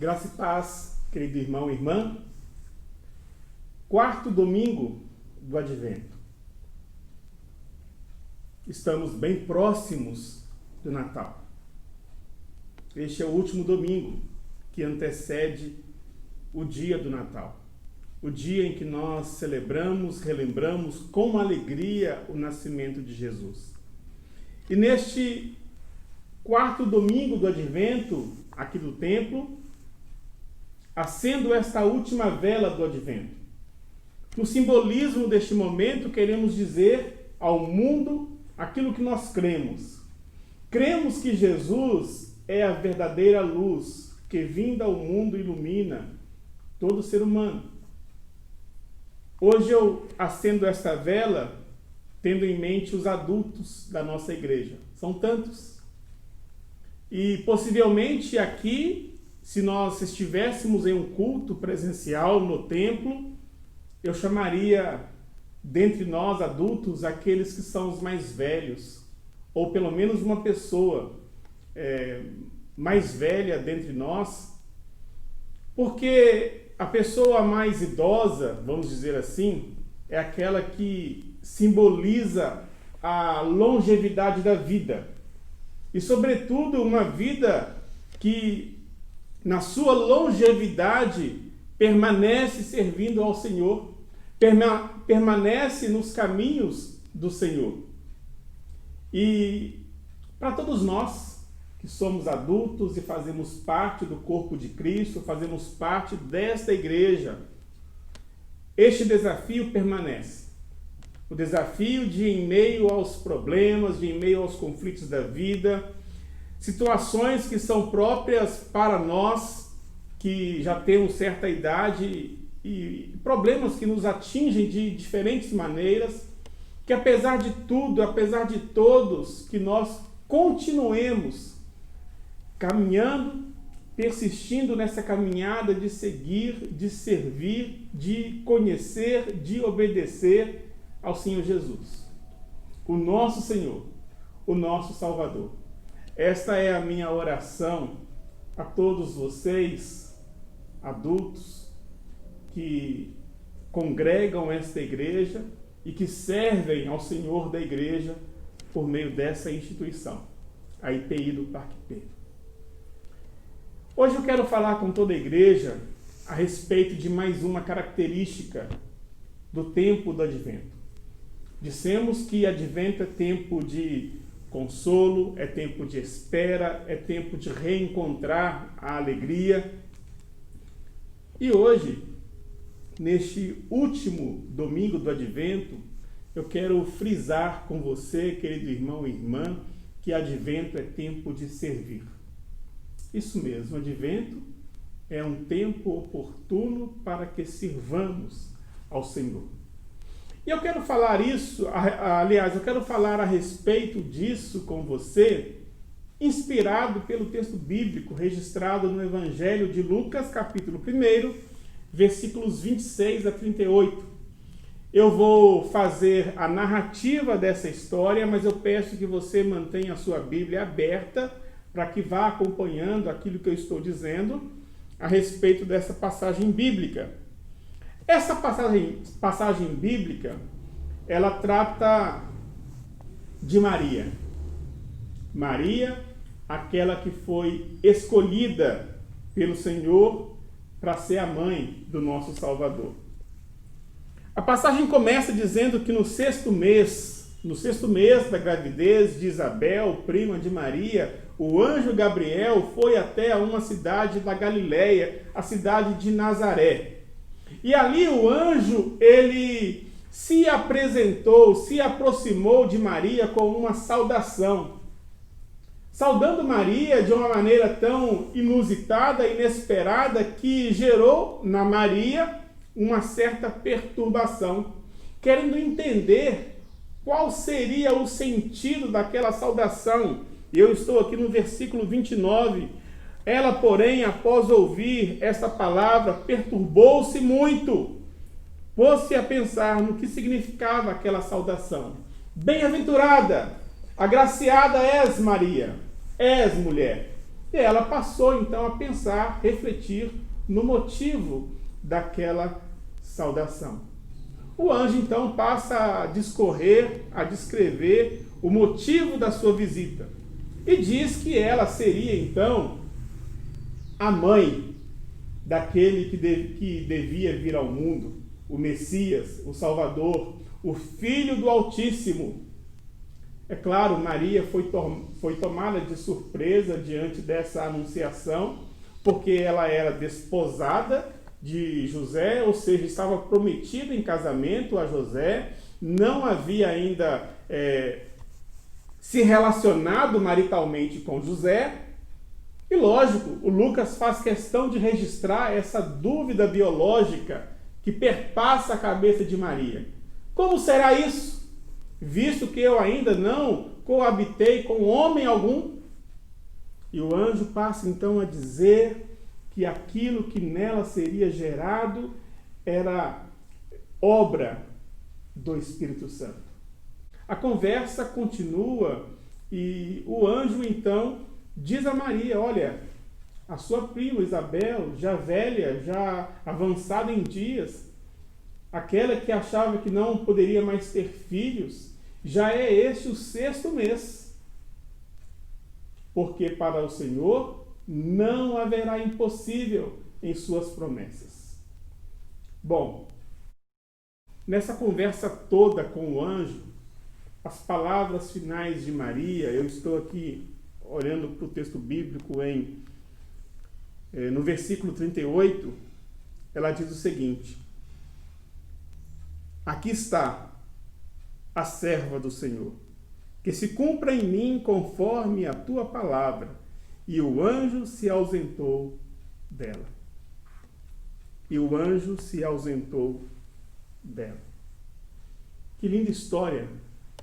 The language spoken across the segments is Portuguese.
Graça e paz, querido irmão e irmã. Quarto domingo do Advento. Estamos bem próximos do Natal. Este é o último domingo que antecede o dia do Natal. O dia em que nós celebramos, relembramos com alegria o nascimento de Jesus. E neste quarto domingo do Advento, aqui do templo, acendo esta última vela do Advento. No simbolismo deste momento, queremos dizer ao mundo aquilo que nós cremos. Cremos que Jesus é a verdadeira luz que, vinda ao mundo, ilumina todo ser humano. Hoje eu acendo esta vela tendo em mente os adultos da nossa igreja. São tantos. E possivelmente aqui, se nós estivéssemos em um culto presencial no templo, eu chamaria dentre nós adultos aqueles que são os mais velhos, ou pelo menos uma pessoa mais velha dentre nós, porque a pessoa mais idosa, vamos dizer assim, é aquela que simboliza a longevidade da vida. E, sobretudo, uma vida que, na sua longevidade, permanece servindo ao Senhor, permanece nos caminhos do Senhor. E, para todos nós, que somos adultos e fazemos parte do corpo de Cristo, fazemos parte desta igreja, este desafio permanece. O desafio de, em meio aos problemas, de, em meio aos conflitos da vida, situações que são próprias para nós, que já temos certa idade, e problemas que nos atingem de diferentes maneiras, que apesar de tudo, apesar de todos, que nós continuemos caminhando, persistindo nessa caminhada de seguir, de servir, de conhecer, de obedecer ao Senhor Jesus, o nosso Senhor, o nosso Salvador. Esta é a minha oração a todos vocês, adultos, que congregam esta igreja e que servem ao Senhor da igreja por meio dessa instituição, a IPI do Parque Pedro. Hoje eu quero falar com toda a igreja a respeito de mais uma característica do tempo do Advento. Dissemos que Advento é tempo de consolo, é tempo de espera, é tempo de reencontrar a alegria. E hoje, neste último domingo do Advento, eu quero frisar com você, querido irmão e irmã, que Advento é tempo de servir. Isso mesmo, Advento é um tempo oportuno para que sirvamos ao Senhor. E eu quero falar isso, aliás, eu quero falar a respeito disso com você, inspirado pelo texto bíblico registrado no Evangelho de Lucas, capítulo 1, versículos 26 a 38. Eu vou fazer a narrativa dessa história, mas eu peço que você mantenha a sua Bíblia aberta para que vá acompanhando aquilo que eu estou dizendo a respeito dessa passagem bíblica. Essa passagem bíblica, ela trata de Maria. Maria, aquela que foi escolhida pelo Senhor para ser a mãe do nosso Salvador. A passagem começa dizendo que no sexto mês da gravidez de Isabel, prima de Maria, o anjo Gabriel foi até uma cidade da Galileia, a cidade de Nazaré. E ali o anjo, ele se aproximou de Maria com uma saudação. Saudando Maria de uma maneira tão inusitada, inesperada, que gerou na Maria uma certa perturbação, querendo entender qual seria o sentido daquela saudação. Eu estou aqui no versículo 29. Ela, porém, após ouvir esta palavra, perturbou-se muito. Pôs-se a pensar no que significava aquela saudação. Bem-aventurada, agraciada és, Maria, és mulher. E ela passou então a pensar, refletir no motivo daquela saudação. O anjo então passa a discorrer, a descrever o motivo da sua visita. E diz que ela seria então a mãe daquele que devia vir ao mundo, o Messias, o Salvador, o Filho do Altíssimo. É claro, Maria foi tomada de surpresa diante dessa anunciação, porque ela era desposada de José, ou seja, estava prometida em casamento a José, não havia ainda se relacionado maritalmente com José. E lógico, o Lucas faz questão de registrar essa dúvida biológica que perpassa a cabeça de Maria. Como será isso? Visto que eu ainda não coabitei com homem algum? E o anjo passa então a dizer que aquilo que nela seria gerado era obra do Espírito Santo. A conversa continua e o anjo então diz a Maria: olha, a sua prima Isabel, já velha, já avançada em dias, aquela que achava que não poderia mais ter filhos, já é este o 6º mês. Porque para o Senhor não haverá impossível em suas promessas. Bom, nessa conversa toda com o anjo, as palavras finais de Maria, eu estou aqui olhando para o texto bíblico no versículo 38, ela diz o seguinte: aqui está a serva do Senhor, que se cumpra em mim conforme a tua palavra. E o anjo se ausentou dela. E o anjo se ausentou dela. Que linda história,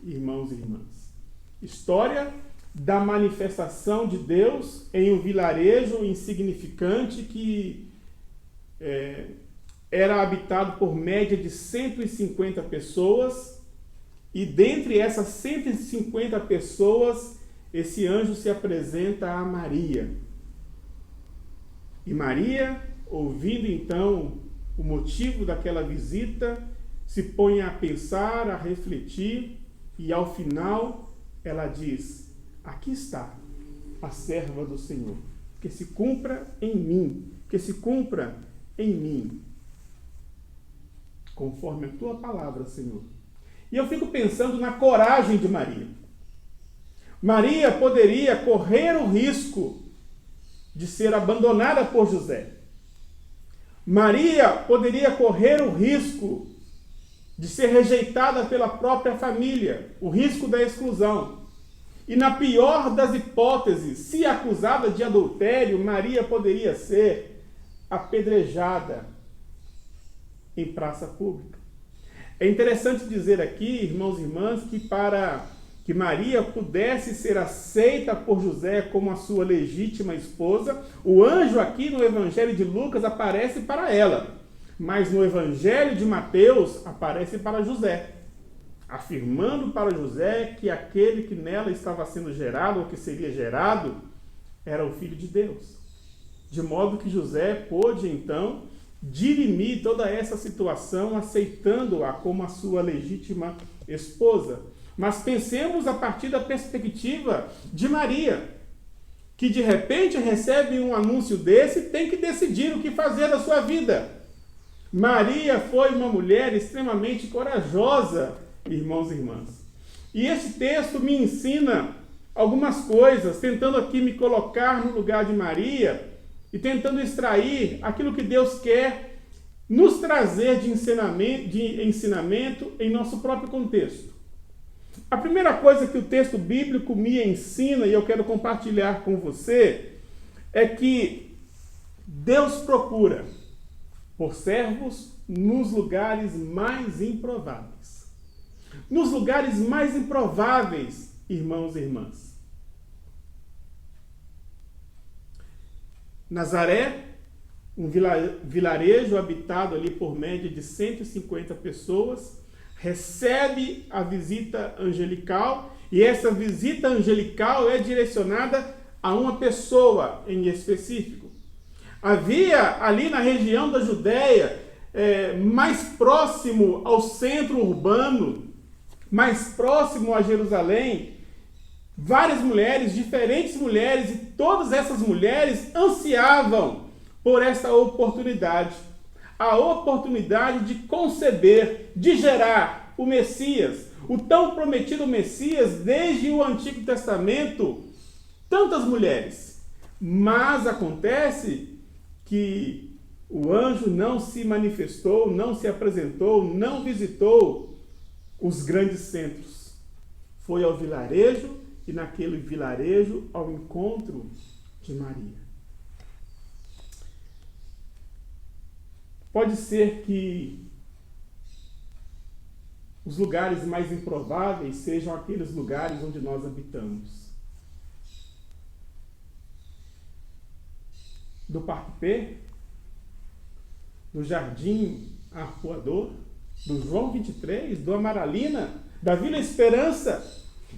irmãos e irmãs. História da manifestação de Deus em um vilarejo insignificante que era habitado por média de 150 pessoas, e dentre essas 150 pessoas, esse anjo se apresenta a Maria. E Maria, ouvindo então o motivo daquela visita, se põe a pensar, a refletir, e ao final ela diz: aqui está a serva do Senhor, que se cumpra em mim, que se cumpra em mim, conforme a tua palavra, Senhor. E eu fico pensando na coragem de Maria. Maria poderia correr o risco de ser abandonada por José. Maria poderia correr o risco de ser rejeitada pela própria família, o risco da exclusão. E na pior das hipóteses, se acusada de adultério, Maria poderia ser apedrejada em praça pública. É interessante dizer aqui, irmãos e irmãs, que para que Maria pudesse ser aceita por José como a sua legítima esposa, o anjo aqui no Evangelho de Lucas aparece para ela, mas no Evangelho de Mateus aparece para José, afirmando para José que aquele que nela estava sendo gerado, ou que seria gerado, era o Filho de Deus. De modo que José pôde então dirimir toda essa situação, aceitando-a como a sua legítima esposa. Mas pensemos a partir da perspectiva de Maria, que de repente recebe um anúncio desse e tem que decidir o que fazer da sua vida. Maria foi uma mulher extremamente corajosa, irmãos e irmãs. E esse texto me ensina algumas coisas, tentando aqui me colocar no lugar de Maria e tentando extrair aquilo que Deus quer nos trazer de ensinamento em nosso próprio contexto. A primeira coisa que o texto bíblico me ensina, e eu quero compartilhar com você, é que Deus procura por servos nos lugares mais improváveis. Nos lugares mais improváveis, irmãos e irmãs. Nazaré, um vilarejo habitado ali por média de 150 pessoas, recebe a visita angelical, e essa visita angelical é direcionada a uma pessoa em específico. Havia ali na região da Judéia, mais próximo ao centro urbano, mais próximo a Jerusalém, várias mulheres, diferentes mulheres, e todas essas mulheres ansiavam por essa oportunidade. A oportunidade de conceber, de gerar o Messias, o tão prometido Messias desde o Antigo Testamento, tantas mulheres. Mas acontece que o anjo não se manifestou, não se apresentou, não visitou os grandes centros. Foi ao vilarejo e naquele vilarejo ao encontro de Maria. Pode ser que os lugares mais improváveis sejam aqueles lugares onde nós habitamos. Do Parque P, do Jardim Arpoador, do João 23, do Amaralina, da Vila Esperança,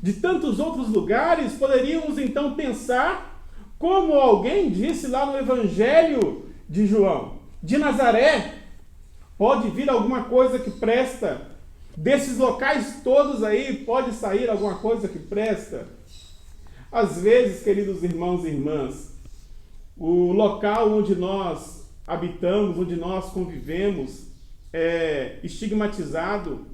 de tantos outros lugares, poderíamos então pensar, como alguém disse lá no Evangelho de João, de Nazaré, pode vir alguma coisa que presta. Desses locais todos aí, pode sair alguma coisa que presta. Às vezes, queridos irmãos e irmãs, o local onde nós habitamos, onde nós convivemos, é estigmatizado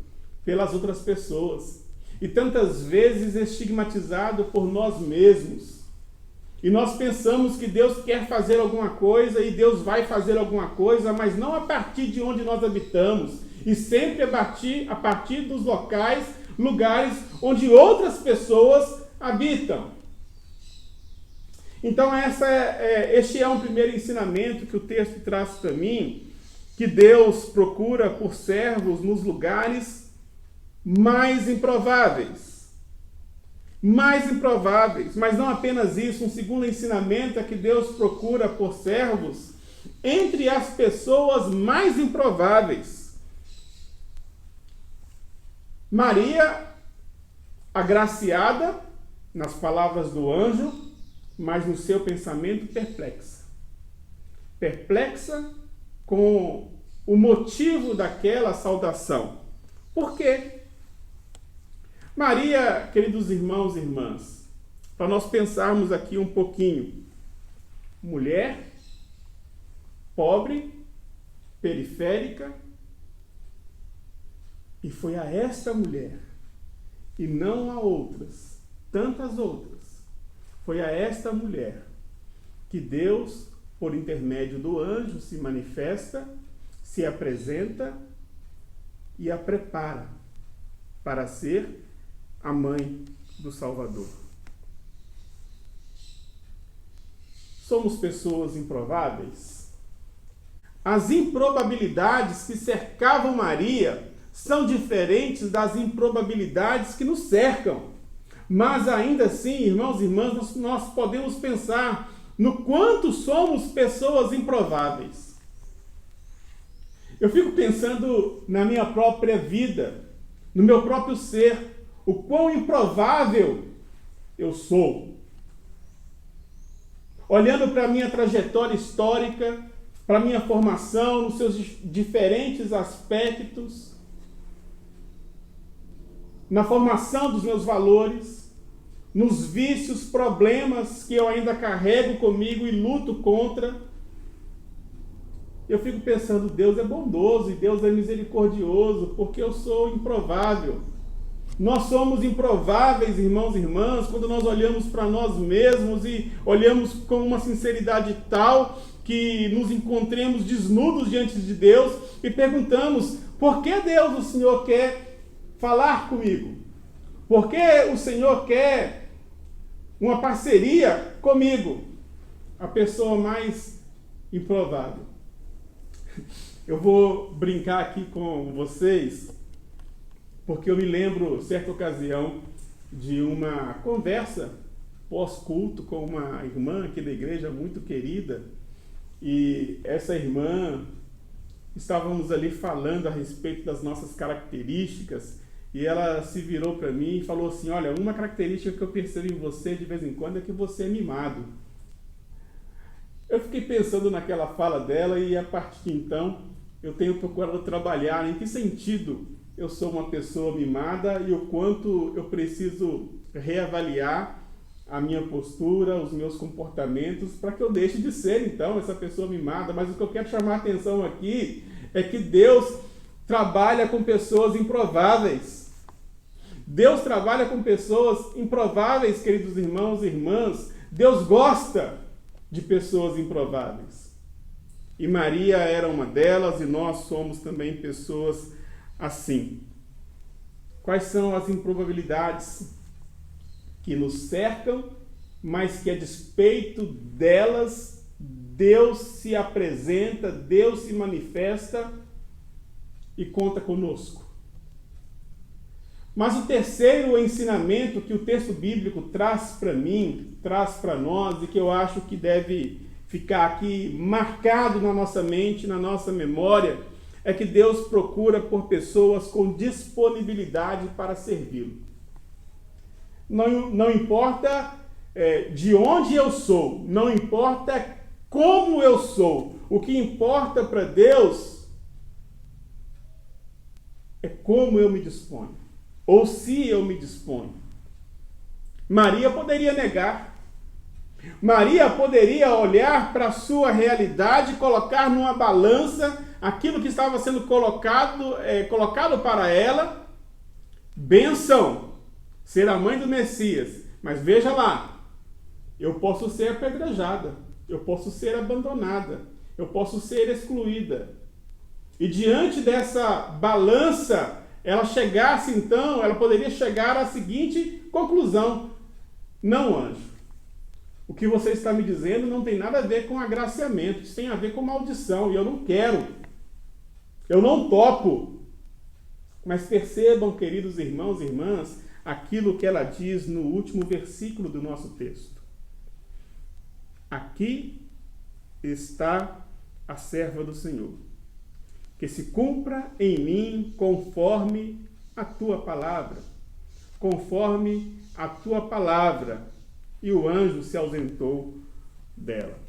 pelas outras pessoas. E tantas vezes estigmatizado por nós mesmos. E nós pensamos que Deus quer fazer alguma coisa e Deus vai fazer alguma coisa, mas não a partir de onde nós habitamos. E sempre a partir dos lugares onde outras pessoas habitam. Então este é um primeiro ensinamento que o texto traz para mim, que Deus procura por servos nos lugares mais improváveis. Mais improváveis. Mas não apenas isso, um segundo ensinamento é que Deus procura por servos entre as pessoas mais improváveis. Maria, agraciada, nas palavras do anjo, mas no seu pensamento perplexa. Perplexa com o motivo daquela saudação. Por quê? Maria, queridos irmãos e irmãs, para nós pensarmos aqui um pouquinho, mulher, pobre, periférica, e foi a esta mulher, e não a outras, tantas outras, foi a esta mulher que Deus, por intermédio do anjo, se manifesta, se apresenta e a prepara para ser a mãe do Salvador. Somos pessoas improváveis? As improbabilidades que cercavam Maria são diferentes das improbabilidades que nos cercam. Mas ainda assim, irmãos e irmãs, nós podemos pensar no quanto somos pessoas improváveis. Eu fico pensando na minha própria vida, no meu próprio ser, o quão improvável eu sou. Olhando para a minha trajetória histórica, para a minha formação, nos seus diferentes aspectos, na formação dos meus valores, nos vícios, problemas que eu ainda carrego comigo e luto contra, eu fico pensando, Deus é bondoso e Deus é misericordioso, porque eu sou improvável. Nós somos improváveis, irmãos e irmãs, quando nós olhamos para nós mesmos e olhamos com uma sinceridade tal que nos encontremos desnudos diante de Deus e perguntamos, por que Deus, o Senhor, quer falar comigo? Por que o Senhor quer uma parceria comigo? A pessoa mais improvável. Eu vou brincar aqui com vocês, porque eu me lembro, certa ocasião, de uma conversa pós-culto com uma irmã aqui da igreja muito querida, e essa irmã, estávamos ali falando a respeito das nossas características, e ela se virou para mim e falou assim: olha, uma característica que eu percebo em você de vez em quando é que você é mimado. Eu fiquei pensando naquela fala dela e a partir de então eu tenho procurado trabalhar em que sentido eu sou uma pessoa mimada e o quanto eu preciso reavaliar a minha postura, os meus comportamentos, para que eu deixe de ser, então, essa pessoa mimada. Mas o que eu quero chamar a atenção aqui é que Deus trabalha com pessoas improváveis. Deus trabalha com pessoas improváveis, queridos irmãos e irmãs. Deus gosta de pessoas improváveis. E Maria era uma delas, e nós somos também pessoas assim. Quais são as improbabilidades que nos cercam, mas que a despeito delas, Deus se apresenta, Deus se manifesta e conta conosco? Mas o terceiro ensinamento que o texto bíblico traz para mim, traz para nós, e que eu acho que deve ficar aqui marcado na nossa mente, na nossa memória, é que Deus procura por pessoas com disponibilidade para servi-lo. Não importa de onde eu sou, não importa como eu sou, o que importa para Deus é como eu me disponho, ou se eu me disponho. Maria poderia negar, Maria poderia olhar para a sua realidade, colocar numa balança aquilo que estava sendo colocado para ela, bênção, ser a mãe do Messias. Mas veja lá, eu posso ser apedrejada, eu posso ser abandonada, eu posso ser excluída. E diante dessa balança, ela poderia chegar à seguinte conclusão: não, anjo, o que você está me dizendo não tem nada a ver com agraciamento, isso tem a ver com maldição, e eu não quero, eu não topo. Mas percebam, queridos irmãos e irmãs, aquilo que ela diz no último versículo do nosso texto. Aqui está a serva do Senhor, que se cumpra em mim conforme a tua palavra. Conforme a tua palavra. E o anjo se ausentou dela.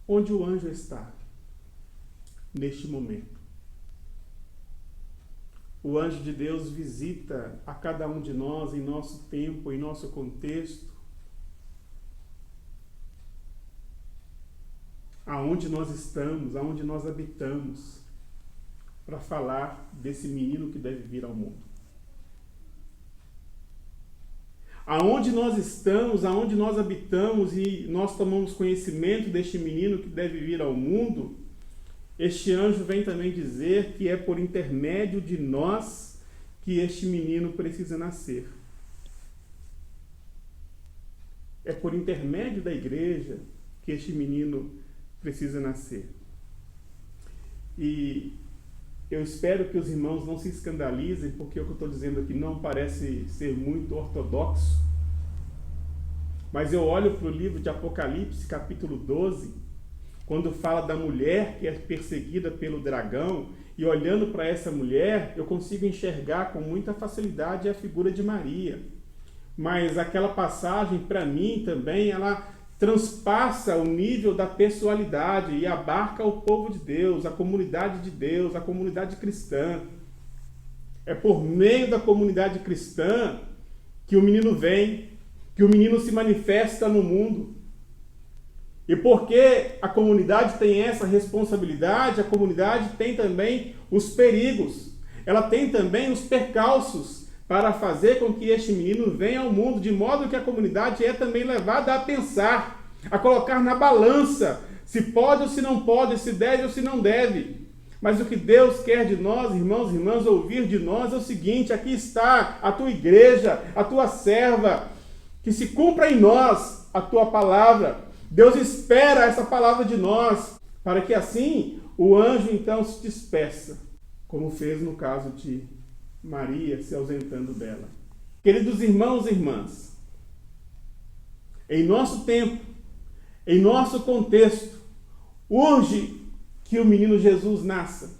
Onde o anjo está neste momento? O anjo de Deus visita a cada um de nós em nosso tempo, em nosso contexto, aonde nós estamos, aonde nós habitamos, para falar desse menino que deve vir ao mundo. Aonde nós estamos, aonde nós habitamos e nós tomamos conhecimento deste menino que deve vir ao mundo, este anjo vem também dizer que é por intermédio de nós que este menino precisa nascer. É por intermédio da igreja que este menino precisa nascer. E eu espero que os irmãos não se escandalizem, porque o que eu estou dizendo aqui não parece ser muito ortodoxo. Mas eu olho para o livro de Apocalipse, capítulo 12, quando fala da mulher que é perseguida pelo dragão, e olhando para essa mulher, eu consigo enxergar com muita facilidade a figura de Maria. Mas aquela passagem, para mim também, ela transpassa o nível da pessoalidade e abarca o povo de Deus, a comunidade cristã. É por meio da comunidade cristã que o menino vem, que o menino se manifesta no mundo. E porque a comunidade tem essa responsabilidade, a comunidade tem também os perigos, ela tem também os percalços para fazer com que este menino venha ao mundo, de modo que a comunidade é também levada a pensar, a colocar na balança se pode ou se não pode, se deve ou se não deve. Mas o que Deus quer de nós, irmãos e irmãs, ouvir de nós é o seguinte: aqui está a tua igreja, a tua serva, que se cumpra em nós a tua palavra. Deus espera essa palavra de nós, para que assim o anjo então se despeça, como fez no caso de Maria se ausentando dela. Queridos irmãos e irmãs, em nosso tempo, em nosso contexto, urge que o menino Jesus nasça.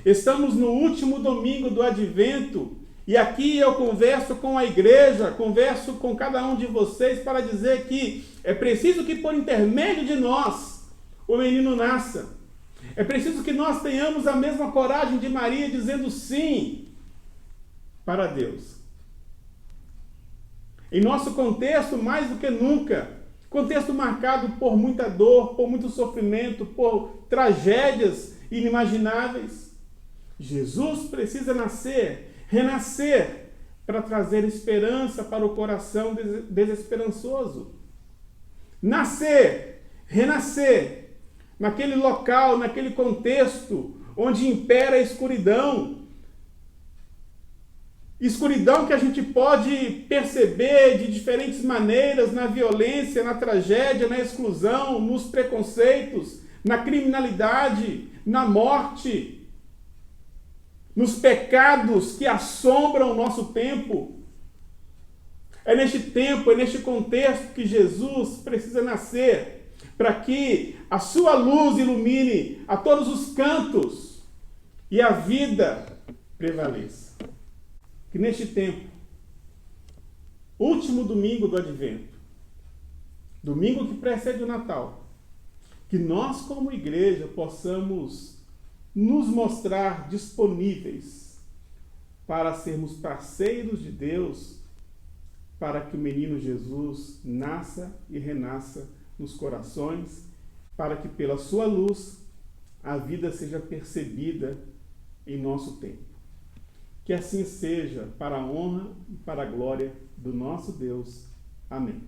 Estamos no último domingo do Advento e aqui eu converso com a igreja, converso com cada um de vocês para dizer que é preciso que por intermédio de nós o menino nasça. É preciso que nós tenhamos a mesma coragem de Maria dizendo sim para Deus. Em nosso contexto, mais do que nunca, contexto marcado por muita dor, por muito sofrimento, por tragédias inimagináveis, Jesus precisa nascer, renascer, para trazer esperança para o coração desesperançoso. Nascer, renascer, naquele local, naquele contexto onde impera a escuridão. Escuridão que a gente pode perceber de diferentes maneiras na violência, na tragédia, na exclusão, nos preconceitos, na criminalidade, na morte, nos pecados que assombram o nosso tempo. É neste tempo, é neste contexto que Jesus precisa nascer, para que a sua luz ilumine a todos os cantos e a vida prevaleça. Que neste tempo, último domingo do Advento, domingo que precede o Natal, que nós como igreja possamos nos mostrar disponíveis para sermos parceiros de Deus, para que o menino Jesus nasça e renasça nos corações, para que pela sua luz a vida seja percebida em nosso tempo. Que assim seja, para a honra e para a glória do nosso Deus. Amém.